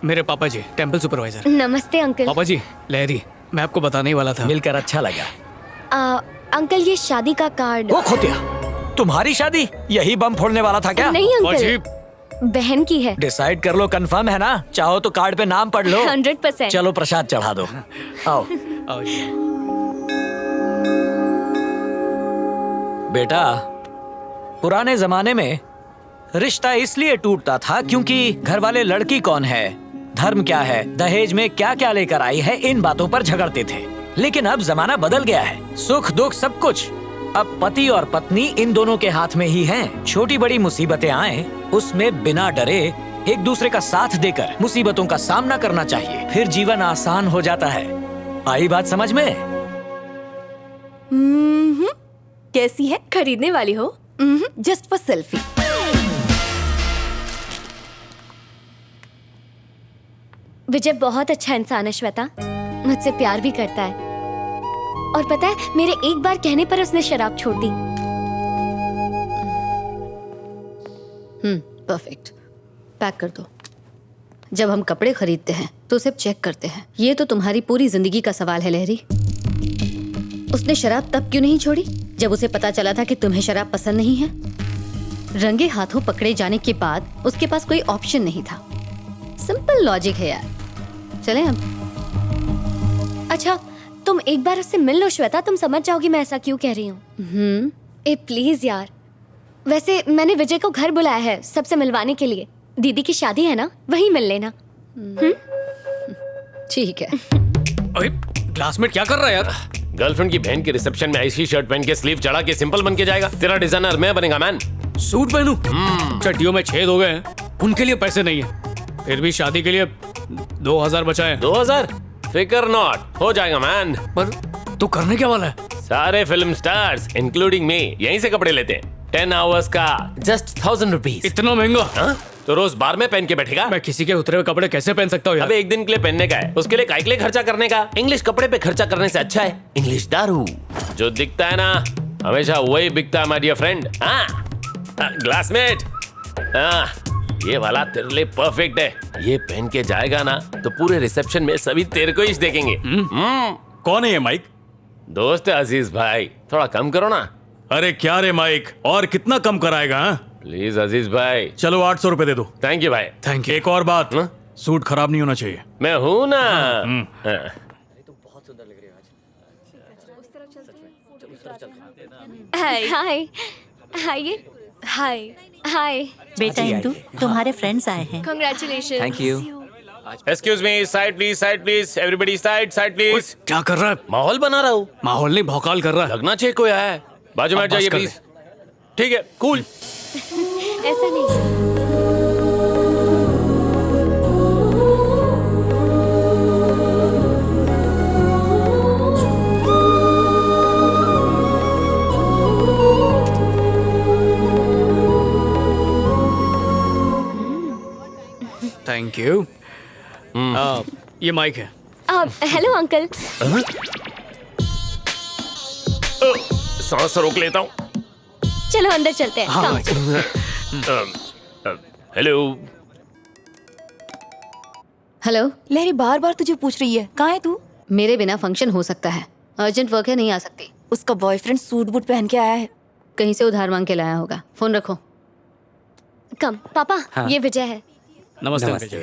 मेरे पापा जी, temple supervisor. नमस्ते अंकल। पापा जी, लहरी, मैं आपको बताने ही वाला था। मिलकर अच्छा लगा। अंकल ये शादी का कार्ड। वो खोतिया, तुम्हारी शादी? यही बम फोड़ने वाला था क्या? नहीं पापा जी, अंकल, बहन की है। डिसाइड कर लो, कंफर्म है ना? चाहो तो कार्ड पे नाम पढ़ लो। 100%। चलो प्रसाद चढ़ा दो। आओ आओ जी। बेटा, पुराने जमाने में रिश्ता इसलिए टूटता था क्योंकि घर वाले लड़की कौन है, धर्म क्या है, दहेज में क्या क्या लेकर आई है, इन बातों पर झगड़ते थे। लेकिन अब जमाना बदल गया है, सुख दुख सब कुछ अब पति और पत्नी इन दोनों के हाथ में ही हैं। छोटी बड़ी मुसीबतें आए, उसमें बिना डरे एक दूसरे का साथ देकर मुसीबतों का सामना करना चाहिए, फिर जीवन आसान हो जाता है। आई बात समझ में? कैसी है? खरीदने वाली हो? Just for selfie. विजय बहुत अच्छा इंसान है श्वेता, मुझसे प्यार भी करता है। और पता है, मेरे एक बार कहने पर उसने शराब छोड़ दी। परफेक्ट। पैक कर दो। जब हम कपड़े खरीदते हैं तो उसे चेक करते हैं। ये तो तुम्हारी पूरी जिंदगी का सवाल है लहरी। उसने शराब तब क्यों नहीं छोड़ी जब उसे पता चला था कि तुम्हें शराब पसंद नहीं है? रंगे हाथों पकड़े जाने के बाद उसके पास कोई ऑप्शन नहीं था। सिंपल लॉजिक है यार। चलें हम। अच्छा, तुम एक बार उससे मिल लो श्वेता, तुम समझ जाओगी मैं ऐसा क्यों कह रही हूँ। ए प्लीज यार। वैसे मैंने विजय को घर बुलाया है सबसे मिलवाने के लिए। दीदी की शादी है ना, वहीं मिल लेना। ठीक है। अरे क्लासमेट क्या कर रहा है यार? गर्लफ्रेंड की बहन के रिसेप्शन में ऐसी शर्ट पहन के स्लीव चढ़ा के सिंपल बन के जाएगा? तेरा डिजाइनर मैं बनेगा मैन। सूट पहनूं? चड्डियों में छेद हो गए हैं, उनके लिए पैसे नहीं है, फिर भी शादी के लिए 2000 बचाए। 2000? फिकर नॉट, हो जाएगा मैन। पर तू करने क्या वाला है? सारे फिल्म स्टार्स इंक्लूडिंग मी यहीं से कपड़े लेते हैं। 10 आवर्स का जस्ट 1000 रुपीज। इतना महंगा? तो रोज बार में पहन के बैठेगा? मैं किसी के उतरे हुए कपड़े कैसे पहन सकता हूँ यार? अबे एक दिन के लिए पहनने का है, उसके लिए काय के लिए खर्चा करने का? इंग्लिश कपड़े पे खर्चा करने से अच्छा है इंग्लिश दारू। जो दिखता है ना हमेशा वही बिकता है माय डियर फ्रेंड। ग्लासमेट, ये वाला तेरे लिए परफेक्ट है। ये पहन के जाएगा ना तो पूरे रिसेप्शन में सभी तेरे को ही देखेंगे। कौन है ये माइक? दोस्त है अजीज भाई, थोड़ा कम करो ना। अरे क्या रे माइक, और कितना कम कराएगा? हाँ? प्लीज अजीज भाई। चलो 800 रुपए दे दो। थैंक यू भाई। Thank you. एक और बात, हाँ? सूट खराब नहीं होना चाहिए। मैं हूँ ना। हाय हाय हाय हाय हाय। बेटा इंदु, तुम्हारे फ्रेंड्स आए हैं। Congratulations. Thank you. Excuse me, side please, everybody side please. क्या कर रहा है? माहौल बना रहा हूँ। माहौल नहीं, भौकाल कर रहा है। लगना चाहिए कोई आया है। बाजू में हट अब बस जाइए कर प्लीज। ठीक है, कूल। ऐसा नहीं। Thank you. ये माइक है। Hello uncle. सांस रोक लेता हूँ। चलो अंदर चलते हैं। हाँ, Come. हेलो। हेलो। लहरी बार बार तुझे पूछ रही है, कहाँ है तू? मेरे बिना फंक्शन हो सकता है, अर्जेंट वर्क है, नहीं आ सकती। उसका बॉयफ्रेंड सूट बूट पहन के आया है। कहीं से उधार मांग के लाया होगा। फोन रखो। कम पापा, ये विजय है। नमस्ते अंकल जी।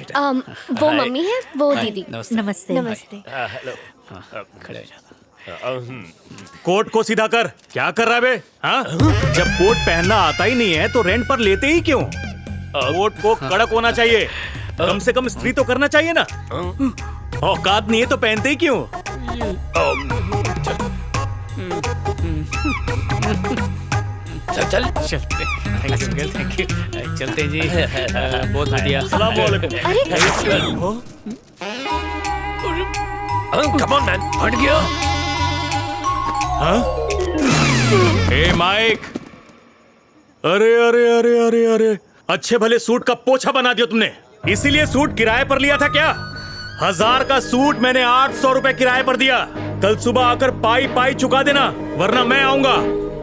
वो मम्मी है, वो दीदी। नमस्ते। नमस्ते। हेलो। खड़े हो जा। कोट को सीधा कर। क्या कर रहा है बे? हाँ? जब कोट पहनना आता ही नहीं है तो रेंट पर लेते ही क्यों? कोट को कड़क होना चाहिए, कम से कम इस्त्री तो करना चाहिए ना। औकात नहीं है तो पहनते ही क्यों? चल चलते। Thank you. चलते जी। बहुत बढ़िया। सलाम वालेकुम। Come on man. हट गया। ए माइक, अरे अरे अरे अरे अरे, अच्छे भले सूट का पोछा बना दिया तुमने। इसीलिए सूट किराए पर लिया था क्या? 1000 का सूट मैंने 800 रुपए किराए पर दिया। कल सुबह आकर पाई पाई चुका देना, वरना मैं आऊंगा,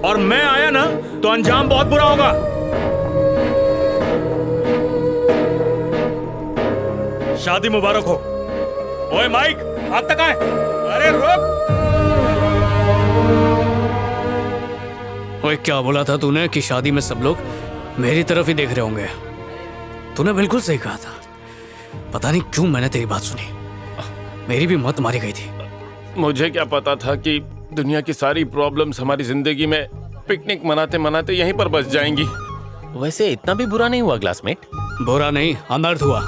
और मैं आया ना तो अंजाम बहुत बुरा होगा। शादी मुबारक हो। ओए माइक, आप तक आए। अरे रुक। ओए क्या बोला था तूने कि शादी में सब लोग मेरी तरफ ही देख रहे होंगे? तूने बिल्कुल सही कहा था। पता नहीं क्यों मैंने तेरी बात सुनी, मेरी भी मौत मारी गई थी। मुझे क्या पता था कि दुनिया की सारी प्रॉब्लम्स हमारी जिंदगी में पिकनिक मनाते मनाते यहीं पर बस जाएंगी। वैसे इतना भी बुरा नहीं हुआ क्लासमेट। बुरा नहीं, अनर्थ हुआ।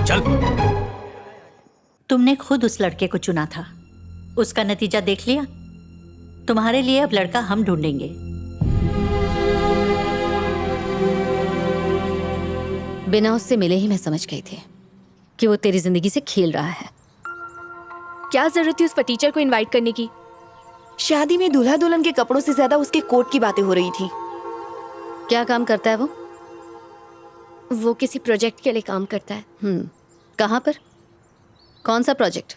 चल। तुमने खुद उस लड़के को चुना था, उसका नतीजा देख लिया। तुम्हारे लिए अब लड़का हम ढूंढेंगे। बिना उससे मिले ही मैं समझ गई थी कि वो तेरी जिंदगी से खेल रहा है। क्या जरूरत थी उस पर टीचर को इनवाइट करने की? शादी में दूल्हा दुल्हन के कपड़ों से ज्यादा उसके कोट की बातें हो रही थी। क्या काम करता है वो? वो किसी प्रोजेक्ट के लिए काम करता है। कहाँ पर? कौन सा प्रोजेक्ट?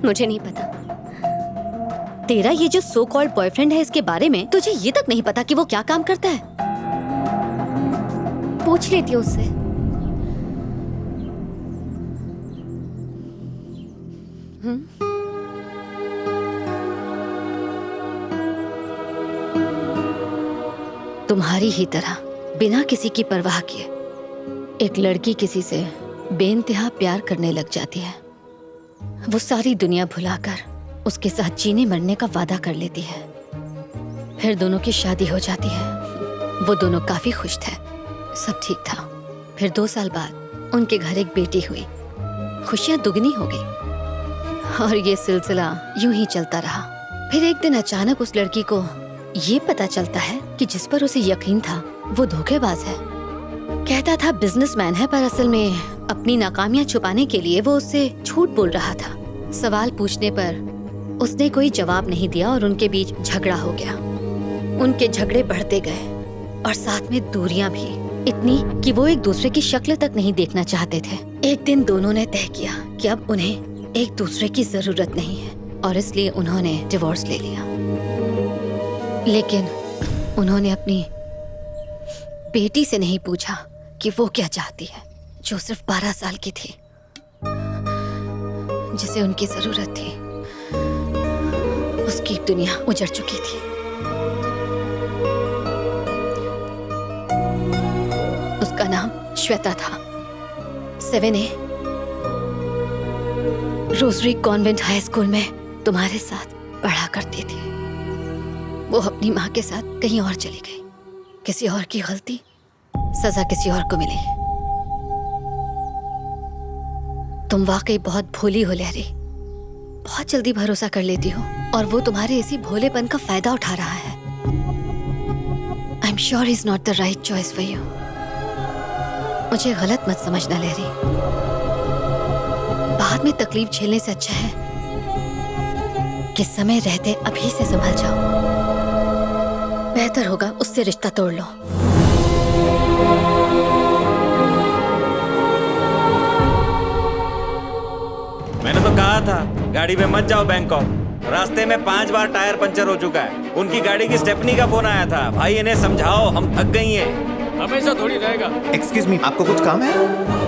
मुझे नहीं पता। तेरा ये जो सो कॉल्ड बॉयफ्रेंड है, इसके बारे में तुझे ये तक नहीं पता कि वो क्या काम करता है? पूछ लेती हूँ उससे। तुम्हारी ही तरह बिना किसी की परवाह किए एक लड़की किसी से बेइंतहा प्यार करने लग जाती है। वो सारी दुनिया भुलाकर उसके साथ जीने मरने का वादा कर लेती है। फिर दोनों की शादी हो जाती है। वो दोनों काफी खुश थे, सब ठीक था। फिर 2 साल बाद उनके घर एक बेटी हुई। खुशियां दुगनी हो गई और ये सिलसिला यूं ही चलता रहा। फिर एक दिन अचानक उस लड़की को ये पता चलता है कि जिस पर उसे यकीन था वो धोखेबाज है। कहता था बिजनेसमैन है, पर असल में अपनी नाकामियां छुपाने के लिए वो उससे झूठ बोल रहा था। सवाल पूछने पर उसने कोई जवाब नहीं दिया और उनके बीच झगड़ा हो गया। उनके झगड़े बढ़ते गए और साथ में दूरियां भी, इतनी कि वो एक दूसरे की शक्ल तक नहीं देखना चाहते थे। एक दिन दोनों ने तय किया कि अब उन्हें एक दूसरे की जरूरत नहीं है और इसलिए उन्होंने डिवोर्स ले लिया। लेकिन उन्होंने अपनी बेटी से नहीं पूछा कि वो क्या चाहती है, जो सिर्फ 12 साल की थी, जिसे उनकी जरूरत थी। उसकी दुनिया उजड़ चुकी थी। उसका नाम श्वेता था। 7A rosary convent high school में तुम्हारे साथ पढ़ा करती थी। वो अपनी माँ के साथ कहीं और चली गई। किसी और की गलती, सजा किसी और को मिली। तुम वाकई बहुत भोली हो लहरी, बहुत जल्दी भरोसा कर लेती हो और वो तुम्हारे इसी भोलेपन का फायदा उठा रहा है। I am sure is not the right choice for you. मुझे गलत मत समझना लहरी, बाद में तकलीफ झेलने से अच्छा है कि समय रहते अभी से संभल जाओ। बेहतर होगा उससे रिश्ता तोड़ लो। मैंने तो कहा था गाड़ी में मत जाओ बैंकॉक। रास्ते में 5 बार टायर पंचर हो चुका है। उनकी गाड़ी की स्टेपनी का फोन आया था, भाई इन्हें समझाओ, हम थक गई हैं। हमेशा थोड़ी रहेगा। एक्सक्यूज मी, आपको कुछ काम है?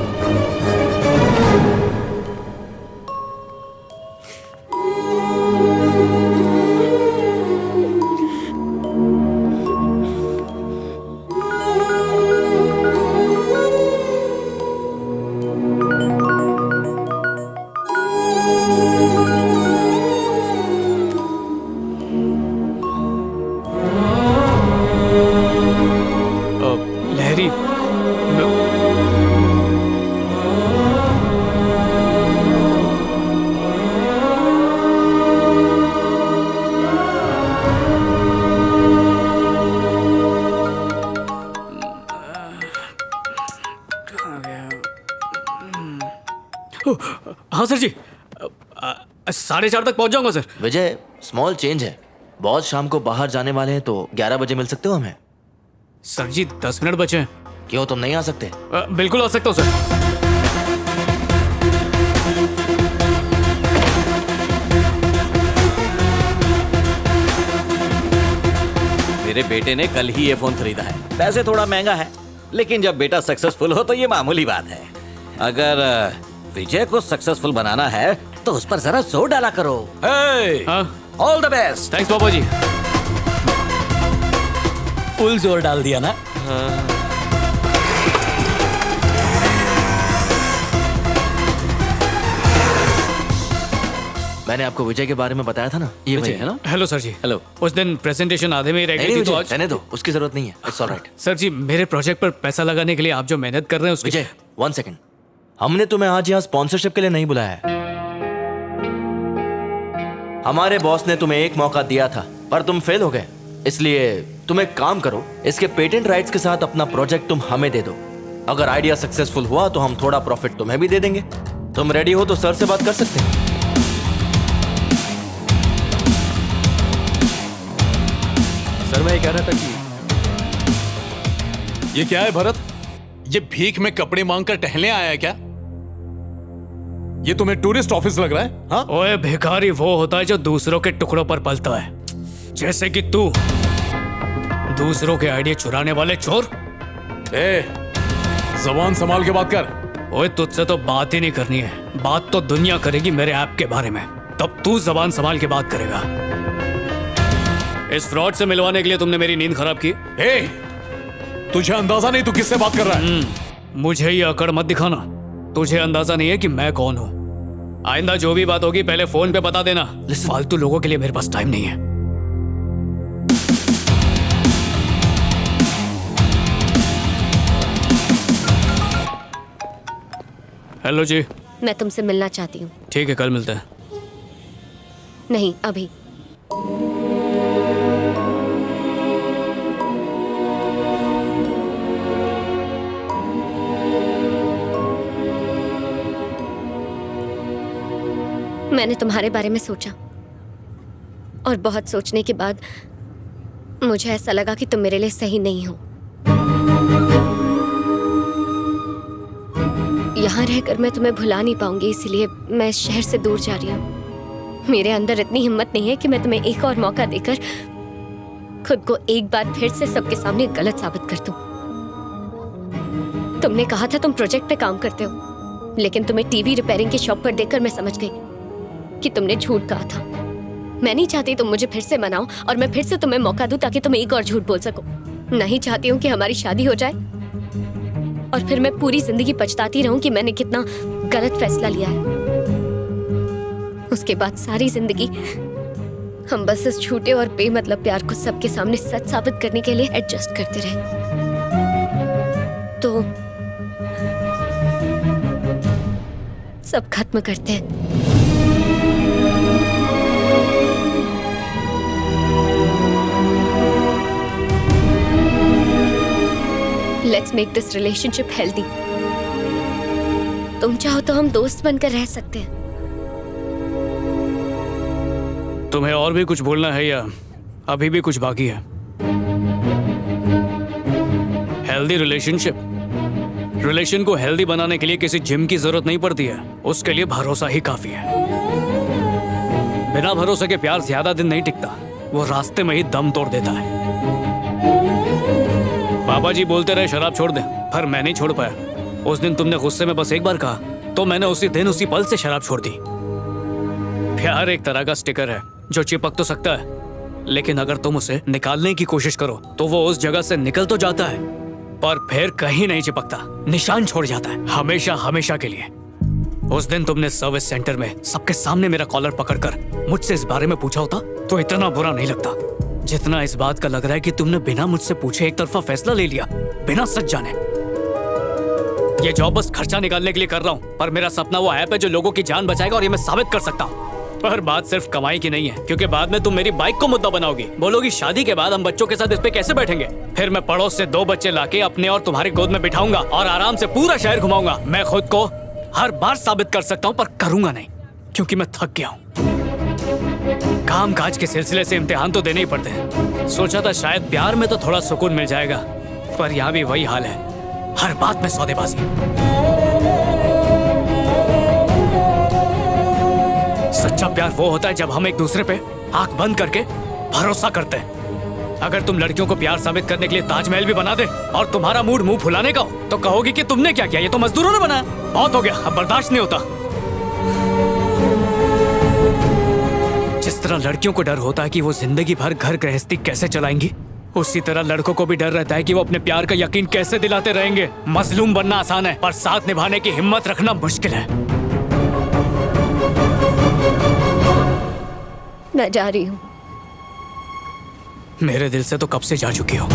लहरी, हाँ सर जी, 4:30 तक पहुंच जाऊंगा सर। विजय, स्मॉल चेंज है। बॉस शाम को बाहर जाने वाले हैं तो 11 बजे मिल सकते हो हमें? सर जी 10 मिनट बचे हैं। क्यों, तुम नहीं आ सकते? बिल्कुल आ सकता हूँ सर। मेरे बेटे ने कल ही ये फोन खरीदा है। पैसे थोड़ा महंगा है, लेकिन जब बेटा सक्सेसफुल हो तो ये मामूली बात है। अगर विजय को सक्सेसफुल बनाना है तो उस पर जरा जोर डाला करो। All the best. थैंक्स पापा जी। फुल जोर डाल दिया ना? मैंने आपको विजय के बारे में बताया था ना, ये वही है ना? हेलो सर जी। हेलो। उस दिन प्रेजेंटेशन आधे में ही रह गई थी तो आज। रहने दो, उसकी जरूरत नहीं है। It's alright. सर जी, मेरे प्रोजेक्ट पर पैसा लगाने के लिए आप जो मेहनत कर रहे हैं उसके विजय, 1 सेकंड। हमने तुम्हें आज यहाँ स्पॉन्सरशिप के लिए नहीं बुलाया है। हमारे बॉस ने तुम्हें एक मौका दिया था पर तुम फेल हो गए, इसलिए तुम एक काम करो, इसके पेटेंट राइट्स के साथ अपना प्रोजेक्ट तुम हमें दे दो। अगर आइडिया सक्सेसफुल हुआ तो हम थोड़ा प्रॉफिट तुम्हें भी दे देंगे। तुम रेडी हो तो सर से बात कर सकते हैं। सर मैं ये कह रहा था कि ये क्या है भरत? ये भीख में कपड़े मांग कर टहलने आया है क्या? ये तुम्हें टूरिस्ट ऑफिस लग रहा है? हाँ? ओए भिखारी वो होता है जो दूसरों के टुकड़ों पर पलता है, जैसे कि तू, दूसरों के आइडिया चुराने वाले चोर। जबान संभाल के बात कर। ओए तुझसे तो बात ही नहीं करनी है, बात तो दुनिया करेगी मेरे ऐप के बारे में, तब तू जबान संभाल के बात करेगा। इस फ्रॉड से मिलवाने के लिए तुमने मेरी नींद खराब की। तुझे अंदाजा नहीं तू किससे बात कर रहा है? मुझे ये अकड़ मत दिखाना। तुझे अंदाजा नहीं है कि मैं कौन हूँ। आइंदा जो भी बात होगी पहले फोन पे बता देना। फालतू लोगों के लिए मेरे पास टाइम नहीं है। हेलो जी। मैं तुमसे मिलना चाहती हूँ। ठीक है, कल मिलते हैं। नहीं, अभी। मैंने तुम्हारे बारे में सोचा और बहुत सोचने के बाद मुझे ऐसा लगा कि तुम मेरे लिए सही नहीं हो। यहाँ रहकर मैं तुम्हें भुला नहीं पाऊंगी, इसलिए मैं इस शहर से दूर जा रही हूँ। मेरे अंदर इतनी हिम्मत नहीं है कि मैं तुम्हें एक और मौका देकर खुद को एक बार फिर से सबके सामने गलत साबित कर दूं। तुमने कहा था तुम प्रोजेक्ट पे काम करते हो, लेकिन तुम्हें टीवी रिपेयरिंग की शॉप पर देखकर मैं समझ गई कि तुमने झूठ कहा था। मैं नहीं चाहती तुम मुझे फिर से मनाओ और मैं फिर से तुम्हें मौका दूं ताकि तुम एक और झूठ बोल सको। नहीं चाहती हूँ कि हमारी शादी हो जाए और फिर मैं पूरी जिंदगी पछताती रहूं कि मैंने कितना गलत फैसला लिया है। उसके बाद सारी जिंदगी हम बस इस झूठे और बेमतलब प्यार को सबके सामने सच साबित करने के लिए एडजस्ट करते रहे। तो सब खत्म करते हैं। Let's make this relationship healthy. तुम चाहो तो हम दोस्त बनकर रह सकते हैं। तुम्हें और भी कुछ बोलना है या अभी भी कुछ बाकी है? हेल्दी रिलेशन को हेल्दी बनाने के लिए किसी जिम की जरूरत नहीं पड़ती है, उसके लिए भरोसा ही काफी है। बिना भरोसे के प्यार ज्यादा दिन नहीं टिकता, वो रास्ते में ही दम तोड़ देता है। पापा जी बोलते रहे शराब छोड़ दे, पर मैं नहीं छोड़ पाया। उस दिन तुमने गुस्से में बस एक बार कहा तो मैंने उसी दिन उसी पल से शराब छोड़ दी। प्यार एक तरह का स्टिकर है जो चिपक तो सकता है, लेकिन अगर तुम उसे निकालने की कोशिश करो तो वो उस जगह से निकल तो जाता है पर फिर कहीं नहीं चिपकता, निशान छोड़ जाता है हमेशा हमेशा के लिए। उस दिन तुमने सर्विस सेंटर में सबके सामने मेरा कॉलर पकड़कर मुझसे इस बारे में पूछा होता तो इतना बुरा नहीं लगता जितना इस बात का लग रहा है कि तुमने बिना मुझसे पूछे एक तरफा फैसला ले लिया, बिना सच जाने। ये जॉब बस खर्चा निकालने के लिए कर रहा हूँ, पर मेरा सपना वो ऐप है जो लोगों की जान बचाएगा और ये मैं साबित कर सकता हूँ। पर बात सिर्फ कमाई की नहीं है, क्योंकि बाद में तुम मेरी बाइक को मुद्दा बनाओगी, बोलोगी शादी के बाद हम बच्चों के साथ इस पे कैसे बैठेंगे। फिर मैं पड़ोस से 2 बच्चे लाके अपने और तुम्हारी गोद में बिठाऊंगा और आराम से पूरा शहर घुमाऊंगा। मैं खुद को हर बार साबित कर सकता हूँ पर करूंगा नहीं, क्योंकि मैं थक गया हूँ। काम काज के सिलसिले से इम्तिहान तो देने ही पड़ते हैं। सोचा था शायद प्यार में तो थोड़ा सुकून मिल जाएगा, पर यहाँ भी वही हाल है, हर बात में सौदेबाजी। सच्चा प्यार वो होता है जब हम एक दूसरे पे आंख बंद करके भरोसा करते हैं, अगर तुम लड़कियों को प्यार साबित करने के लिए ताजमहल भी बना दे और तुम्हारा मूड मुंह फुलाने का हो तो कहोगी कि तुमने क्या किया, ये तो मजदूरों ने बनाया। बहुत हो गया, अब बर्दाश्त नहीं होता। जिस तरह लड़कियों को डर होता है कि वो जिंदगी भर घर गृहस्थी कैसे चलाएंगी, उसी तरह लड़कों को भी डर रहता है कि वो अपने प्यार का यकीन कैसे दिलाते रहेंगे। मजलूम बनना आसान है पर साथ निभाने की हिम्मत रखना मुश्किल है। मैं जा रही हूँ। मेरे दिल से तो कब से जा चुकी हो।